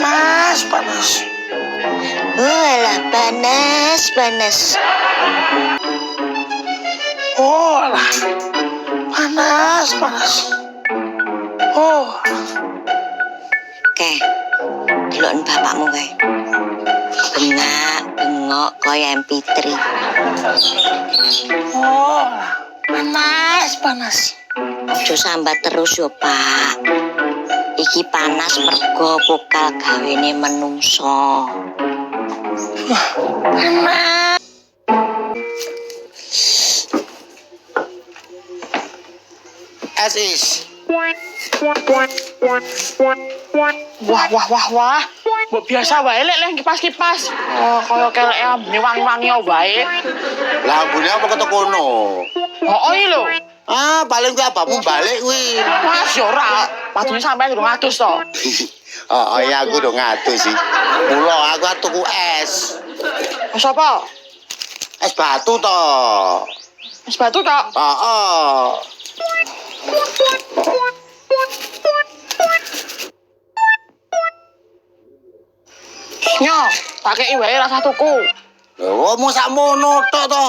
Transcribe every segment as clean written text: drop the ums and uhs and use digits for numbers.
Panas, panas. Alah, panas, panas. Oh, alah. Panas, panas. Oh. Oke, deloken bapakmu kae. Bengak-bengok kaya MP3. Oh, alah. Panas, panas. Ojo sambat terus yo, Pak. Iki panas mergo pokal gawene menungso. Panas. Asis. Wah. Mbok biasa wae lek kipas-kipas. Oh, kaya kelek ambune wangi-wangi wae. Lah ambune apa ketok kono? Oh, iki lho. Ah, paling kuwi apamu balik kuwi. Mas yo ora. Padune sampean durung adus to. Oh, iya aku udah ngatus sih. Mula aku tuku es. Mas apa? Es batu to. Es batu tok. Heeh. Nyo, pakai wae rasa tuku. Lho, mau sakmono tok to.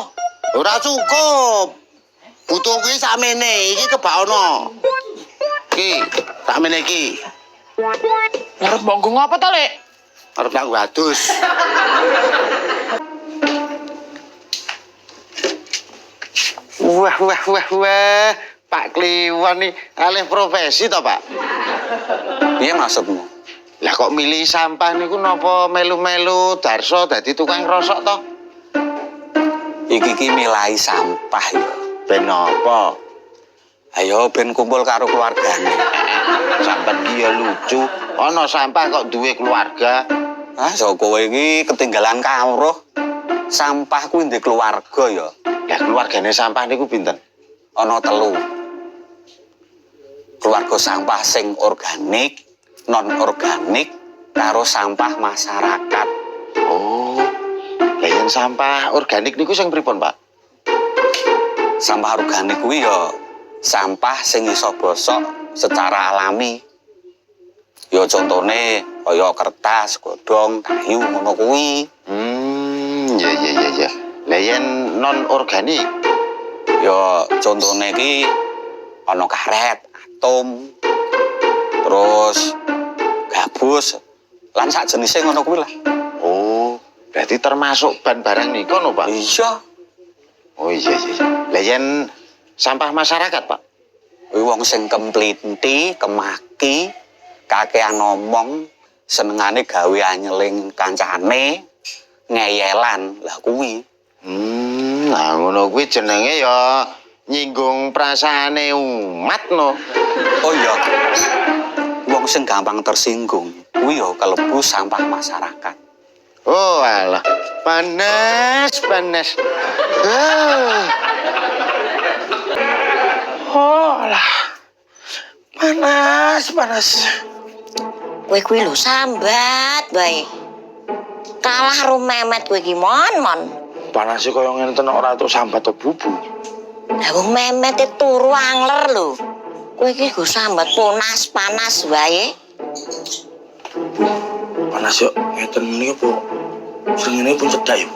Ora cukup. Butuh kuwi sakmene, iki kebaono. Iki, sakmene iki. Arep mbok nggo apa to, Lek? Arep tak adus. Wah. Pak Kliwon nih alih profesi to, Pak? Piye maksudmu? Lah kok milih sampah niku napa melu-melu darso dadi tukang rosok to? Iki ki milai sampah ya. Ben napa? Ayo ben kumpul karo keluargane. Sampeyan iki ya lucu, ana sampah kok duwe keluarga. Ah, so kowe iki ketinggalan kawruh. Sampah kuwi ndek keluarga ya. Lah keluargane sampah niku pinten? Ana 3. Keluarga sampah sing organik, non organik, karo sampah masyarakat. Oh. Lah yen sampah organik niku sing pripun, Pak? Sampah organik kuwi ya sampah sing iso bosok secara alami. Ya contone kaya kertas, godhong, kayu ngono kuwi. Ya. Lah yen non organik, Ya contone iki ana karet, atom, terus gabus, lan sak jenise ngono kuwi lah. oh, berarti termasuk ban barang niku no, Pak? Iya. Oh iya. Lah yen sampah masyarakat, Pak? Kuwi wong sing kemplinti, kemaki, kakean ngomong, senengane gawe anyeling kancane, ngeyelan. Lah kuwi. Nah ngono kuwi jenenge ya nyinggung perasaane umat no. Oh iya. Wong sing gampang tersinggung kuwi ya kalebu sampah masyarakat. Oh alah, panas. Oh, alah. Panas. Kowe kuwi lho sambat wae. Kalah ro memet kowe iki mon. Panas kaya ngene tenan ora tuk sambat to bubu. Lah wong memet e turu angler lho. Kowe iki go sambat panas wae. Panas yo ngeten muni apa? Srengenge pun cedak yo.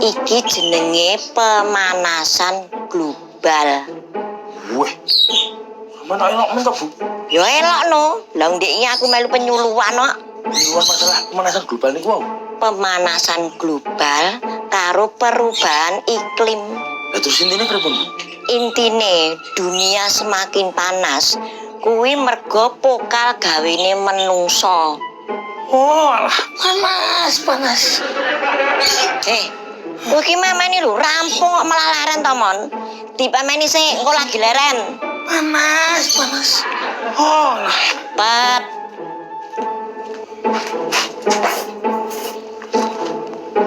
Iki jenenge pemanasan global. Weh. Sampeyan elok men to, Bu? Ya elok no. Lah ndeknya aku melu penyuluhan kok. Luar masalah pemanasan global niku wau. Pemanasan global karo perubahan iklim. Lah terus intine pripun, Bu? Intine dunia semakin panas kuwi mergo pokal gawene menungso. Oh, alah, panas. Kowe iki mameni lho rampung kok malah leren to, Mon. Dipameni sik, engko lagi leren. Panas. Oh, alah. Pet.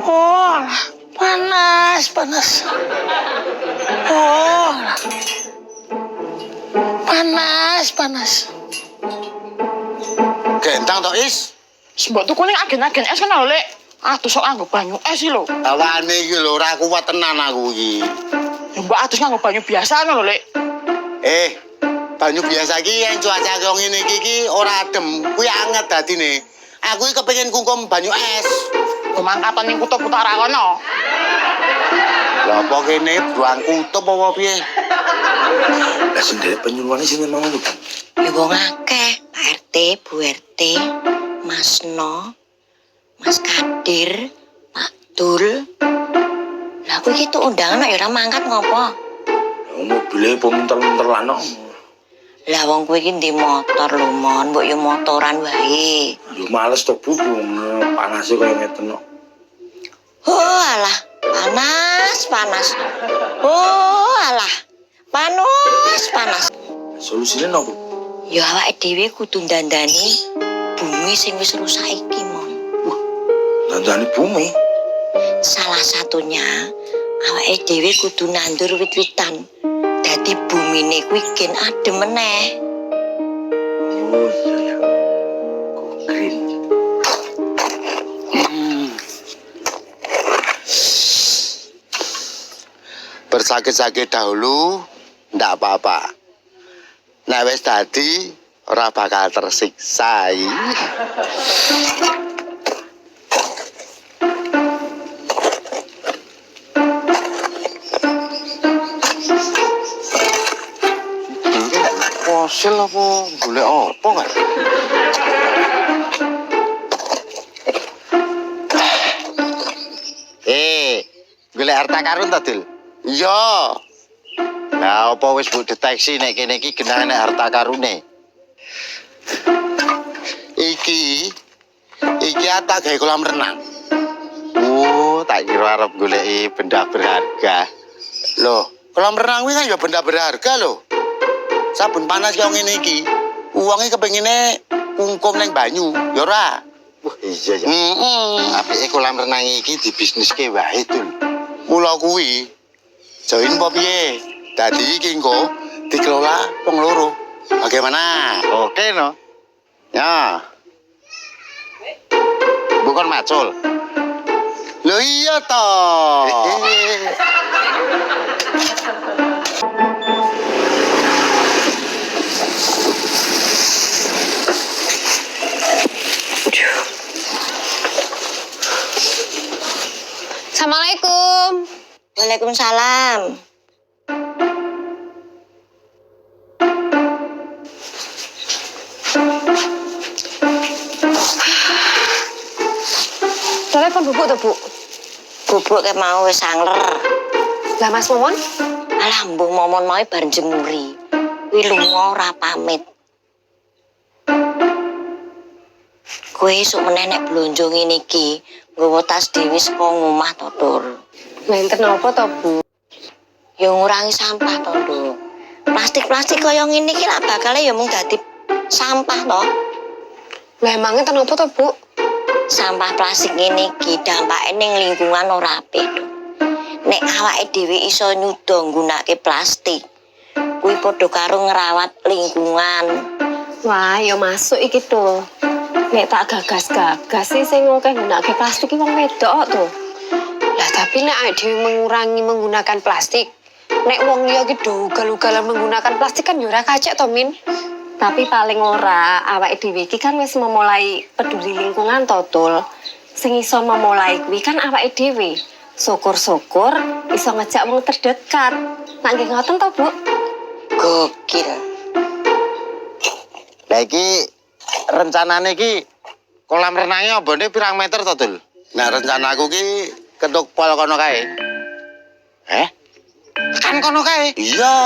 Oh, alah. Panas. Oh, alah. Panas. Gentang to, Is? Mbok tuku ning agen-agen es kan lho, Lek. Adus sok nganggo banyu es iki lho. Awane iki lho ora kuat tenan aku iki. Ya mbok adus nganggo banyu biasa ngono lho, Lek. Banyu biasa iki yang cuaca kaya ngene iki ora adem, kuwi anget dadine. Aku iki kepengin kungkum banyu es. Mangkatan ning kutub utara kono. Lah apa kene buang kutub apa piye? Lah sendiri penyuluhannya sini mau lho. Ya wong akeh, Pak RT, Bu RT, Mas No, Mas Kadir, Pak Dul. Lah aku iki tuh undangan ya ora mangkat ngopo? Mobilnya pemuntel-muntelan kok. Lah wong kowe iki ndek motor lho, Mon, mbok yo motoran wae. Yo males to Bu, panasnya kaya ngeten kok. Oh alah, panas. Oh alah, panas. Solusinya nopo? Ya awake dhewe kudu ndandani bumi sing wis rusak iki, Mon. Dandani bumi. Salah satunya awake dhewe kudu nandur wit-witan. Dadi bumine kuwi gen adem meneh. Oh iya ya. Go green. Bersakit-sakit dahulu ndak apa-apa. Nek wis dadi ora bakal tersiksa. Fosil apa golek apa kan? Golek harta karun ta, Dul? Iya. Lah apa wis mbok deteksi nek kene iki genahane harta karune? Iki tak gawe kolam renang. Oh, tak kira arep goleki benda berharga. Loh, kolam renang kuwi kan ya benda berharga lho. Sabun panas kaya ngene iki, uangnya kepengine kungkum ning banyu, ya ora? Wah iya ya. Apike kolam renang iki dibisniske wae, Dul. Mula kuwi join apa piye? Dadi iki engko dikelola wong loro. Bagaimana? Oke no. Ya. Bukan macul. Loh iya toh. Assalamualaikum. Waalaikumsalam. Telepon bubuk tuh, Bu. Bubuk ke mau wis angler. Lah Mas Momon? Alah mbung momon mau bar jemuri. Kuwi lunga ora pamit. Kowe esuk meneh nek blonjo ngene iki, nggawa tas dhewe saka omah to, Dur. Lah enten apa to, Bu? Ya ngurangi sampah to, Dur. Plastik-plastik kaya ngene iki lak bakale ya mung dadi sampah to. Lah emang enten apa to, Bu? Sampah plastik ngene iki dampake ning lingkungan ora apik, Dur. Nek awake dhewe iso nyuda nggunakake plastik, kuwi padha karo ngrawat lingkungan. Wah, ya masuk iki tuh. Nek tak gagas-gagas sih sing ngokeh nggunakake plastik iki wong wedok tuh. Lah tapi nek awake dhewe mengurangi menggunakan plastik, nek wong liya iki do ugal-ugalan menggunakan plastik kan ya ora kacek to, Min. Tapi paling ora awake dhewe iki kan wis memulai peduli lingkungan to, Tul. Sing iso memulai kuwi kan awake dhewe. Syukur-syukur iso ngejak wong terdekat. Nak nggih ngoten to, Bu? Gokil. Lah iki rencanane iki kolam renangnya ambane pirang meter to, Dul? Nah, rencanaku ki ketuk pol kono kae. Kan kono kae? Iya.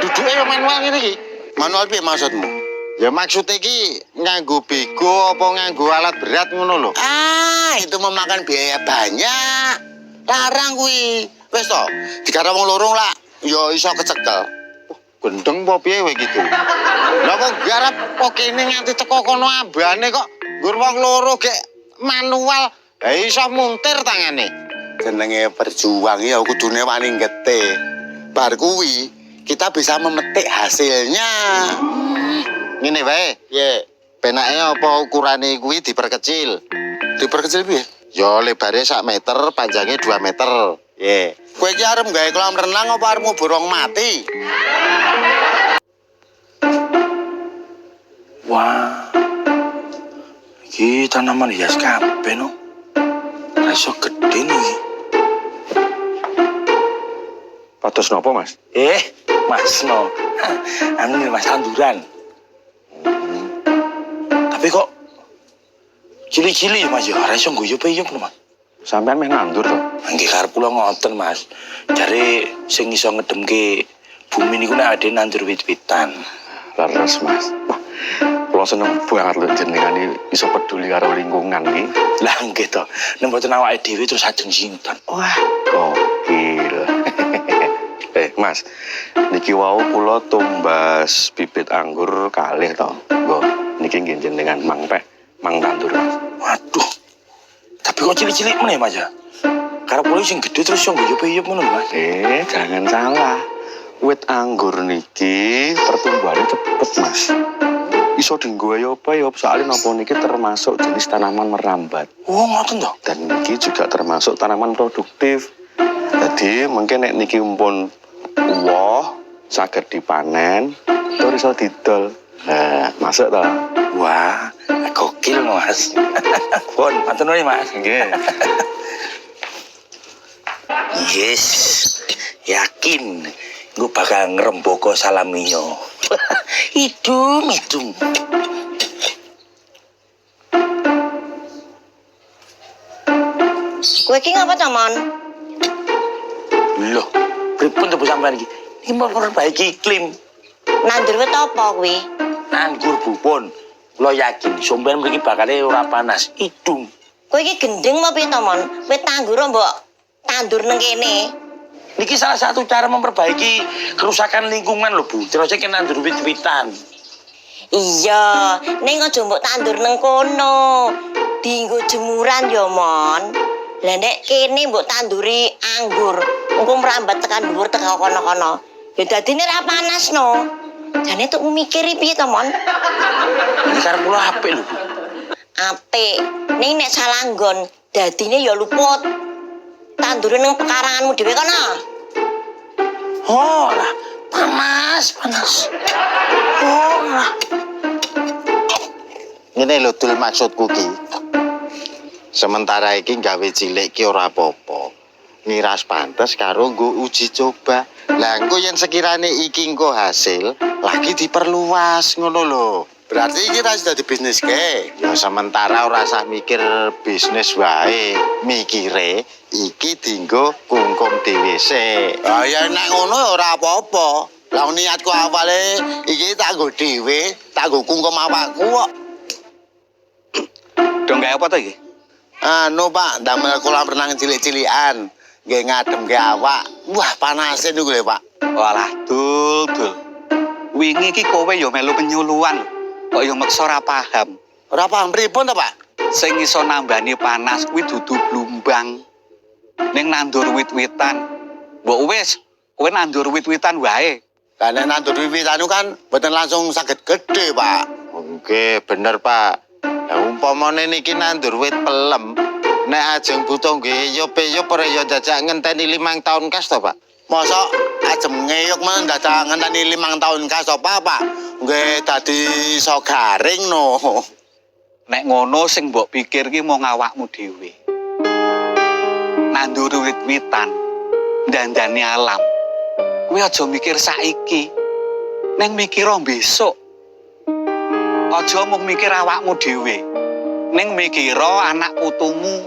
Duduke yo manual ngene iki. Manual piye maksudmu? Ya maksud iki nganggo bego apa nganggo alat berat ngono lho. Ah, itu memakan biaya banyak. Larang kuwi. Wis to, digarap wong loro lah ya iso kecekel. Gendeng apa piye wae gitu. Lah kok garap kok kene nganti teko kono ambane kok nggur wong loro gek manual. Lah iso muntir tangane. Jenenge berjuang ya kudune wani ngete. Bar kuwi kita bisa memetik hasilnya. Ngene wae. Piye? Penake apa ukurane kuwi diperkecil? Diperkecil piye? Ya lebare 1 meter, panjangnya 2 meter. Ye. Kowe iki arep gawe kolam renang apa arep borong mati? Wah. Iki tanaman hias kabeh no. Ora iso gede nih. Pados napa, Mas? Mas no. Anu nih, Mas tanduran. Tapi kok cili-cili ya Mas ya, ora iso guyub-uyub no, Mas. Sampean meh nandur to? Nggih karep kula ngoten, Mas. Jare sing iso ngedemke bumi niku nek ade nandur wit-witan. Leres, Mas. Wah, kula seneng banget lho jenengan iso peduli karo lingkungan iki. Lah nggih to. Nek mboten awake dhewe terus ajeng sinten. Wah, gokil. Mas, niki wau kula tumbas bibit anggur kalih to. Nggo, niki nggih jenengan mang tandur, Mas. Waduh. Tapi kok cilik-cilik meneh, Mas ya? Karep kula sing gedhe terus yo guyub-uyub ngono, Mas. Jangan salah. Wit anggur niki pertumbuhannya cepet, Mas. Iso dienggo ya apa ya, soalnya napa niki termasuk jenis tanaman merambat. Oh, ngoten to. Dan niki juga termasuk tanaman produktif. Jadi mungkin nek niki pun woh saged dipanen, terus iso didol. Nah, masuk to. Wah, gokil Mas. Pun, matur nuwun Mas. Nggih. Yes. Yakin gue bakal ngeremboko salamiyo. Hidung. Kowe iki ngapa to, Mon? Loh, pripun to Bu sampean iki? Iki mau perbaiki iklim. Nandur wit apa kuwi? Anggur Bu pun. Lo yakin sampean mriki bakale ora panas hidung. Kowe iki gendeng apa piye to, Mon? Wit anggur mbok tandur nang kene. Niki salah satu cara memperbaiki kerusakan lingkungan lho Bu. Terus iki nandur wit-witan. Iya, ning aja mbok tandur nang kono. Dienggo jemuran ya, Mon. Lah nek kene mbok tanduri anggur, engko mrambat tekan dhuwur tekan kono-kono. Ya dadine ra panas no. Jane tuh mikiri piye to, Mon? Ini karep kula apik lho Bu. Apik. Ning nek salah nggon, dadine ya luput. Tandure nang pekaranganmu dhewe kono. Oh lah, panas. Oh lah. Ngene lho Dul maksudku ki. Sementara iki gawe cilik ki ora apa-apa. Miras pantes karo nggo uji coba. Lah engko yen sekirane iki engko hasil, lagi diperluas ngono lho. Berarti iki ra dadi bisnis ke. Ya sementara ora usah mikir bisnis wae, mikire iki dienggo kungkum dhewe sik. Ah ya nek ngono ora apa-apa. Lah niatku awale iki tak nggo dhewe, tak nggo kungkum awakku kok. Dong gawe apa to iki? Anu Pak, damel kolam renang cilik-cilikan. Nggih ngademke awak. Wah, panase niku lho, Pak. Walah, Dul. Wingi iki kowe ya melu penyuluhan. Kok ya meksa ora paham. Ora paham pripun to, Pak? Sing iso nambani panas kuwi dudu blumbang. Ning nandur wit-witan. Mbok wis, kowe nandur wit-witan wae. Lah nek nandur wiwitan kan mboten langsung saged gedhe, Pak. Nggih, bener, Pak. Lah umpamane niki nandur wit pelem, nek ajeng butuh ngeyup-eyup ora ya dadak ngenteni 5 tahun kas to, Pak? Mosok ajeng ngeyuk men dadak ngenteni 5 tahun kas to, Pak? Nggih dadi iso garing no. Nek ngono sing mbok pikir ki mung awakmu dhewe. Nandur wit-witan, dandani alam. Kuwi aja mikir saiki. Neng mikir besok. Aja mung mikir awakmu dhewe. Ning mikira anak putumu.